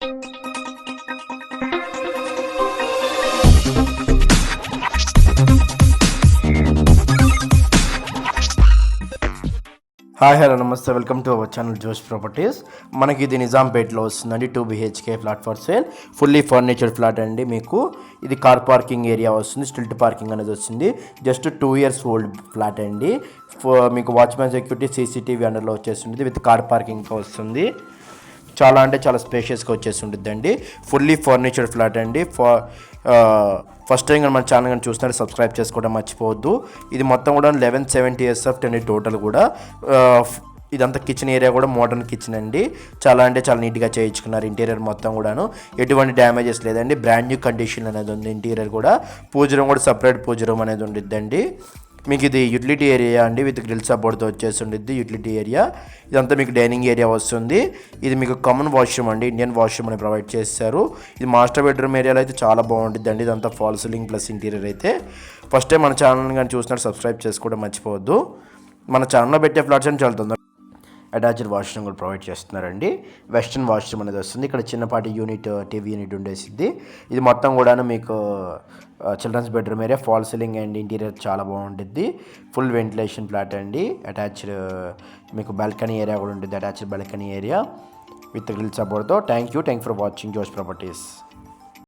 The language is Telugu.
హాయ్ హలో నమస్తే, వెల్కమ్ టు అవర్ ఛానల్ జోష్ ప్రాపర్టీస్. మనకి ఇది నిజాంపేటలో వస్తుందండి. 2 BHK flat for sale, fully ఫర్నిచర్డ్ flat అండి. మీకు ఇది కార్ పార్కింగ్ ఏరియా వస్తుంది, స్టిల్ట్ పార్కింగ్ అనేది వస్తుంది. జస్ట్ 2 years ఓల్డ్ ఫ్లాట్ అండి. మీకు వాచ్మెన్ సెక్యూరిటీ, CCTV అండర్లో వచ్చేస్తుంది. విత్ కార్ పార్కింగ్ వస్తుంది. చాలా అంటే చాలా స్పేషియస్గా వచ్చేసి ఉంటుందండి. ఫుల్లీ ఫర్నిచర్డ్ ఫ్లాట్ అండి. ఫస్ట్ టైం మన ఛానల్ కానీ చూస్తున్నారు, సబ్స్క్రైబ్ చేసుకోవడం మర్చిపోవద్దు. ఇది మొత్తం కూడా 1170 SFT అండి టోటల్ కూడా. ఇదంతా కిచెన్ ఏరియా కూడా మోడర్న్ కిచెన్ అండి. చాలా అంటే చాలా నీట్గా చేయించుకున్నారు. ఇంటీరియర్ మొత్తం కూడాను ఎటువంటి డ్యామేజెస్ లేదండి. బ్రాండ్ న్యూ కండిషన్ అనేది ఉంది. ఇంటీరియర్ కూడా పూజ రూమ్ కూడా సపరేట్ పూజ రూమ్ అనేది ఉండిద్దండి. మీకు ఇది యూటిలిటీ ఏరియా అండి, విత్ గ్రిల్ సపోర్ట్తో వచ్చేసి ఉండిద్ది యూటిలిటీ ఏరియా. ఇదంతా మీకు డైనింగ్ ఏరియా వస్తుంది. ఇది మీకు కామన్ వాష్రూమ్ అండి, ఇండియన్ వాష్రూమ్ అని ప్రొవైడ్ చేస్తారు. ఇది మాస్టర్ బెడ్రూమ్ ఏరియాలో అయితే చాలా బాగుంటుంది అండి. ఇదంతా ఫాల్ సీలింగ్ ప్లస్ ఇంటీరియర్ అయితే. ఫస్ట్ టైం మన ఛానల్ కానీ చూసినట్టు సబ్స్క్రైబ్ చేసుకోవడం మర్చిపోవద్దు. మన ఛానల్లో పెట్టే ఫ్లాట్స్ అని చాలా తొందరగా అటాచ్డ్ వాష్రూమ్ కూడా ప్రొవైడ్ చేస్తున్నారండి. వెస్టర్న్ వాష్రూమ్ అనేది వస్తుంది. ఇక్కడ చిన్నపాటి యూనిట్, టీవీ యూనిట్ ఉండేసిద్ది. ఇది మొత్తం కూడా మీకు children's bedroom area, false ceiling and interior చాలా బాగుంటుంది. ఫుల్ వెంటిలేషన్ ఫ్లాట్ అండి. అటాచ్డ్ మీకు బాల్కనీ ఏరియా కూడా ఉంటుంది. Attached balcony area with grill సపోర్ట్తో. Thank you for watching Josh properties.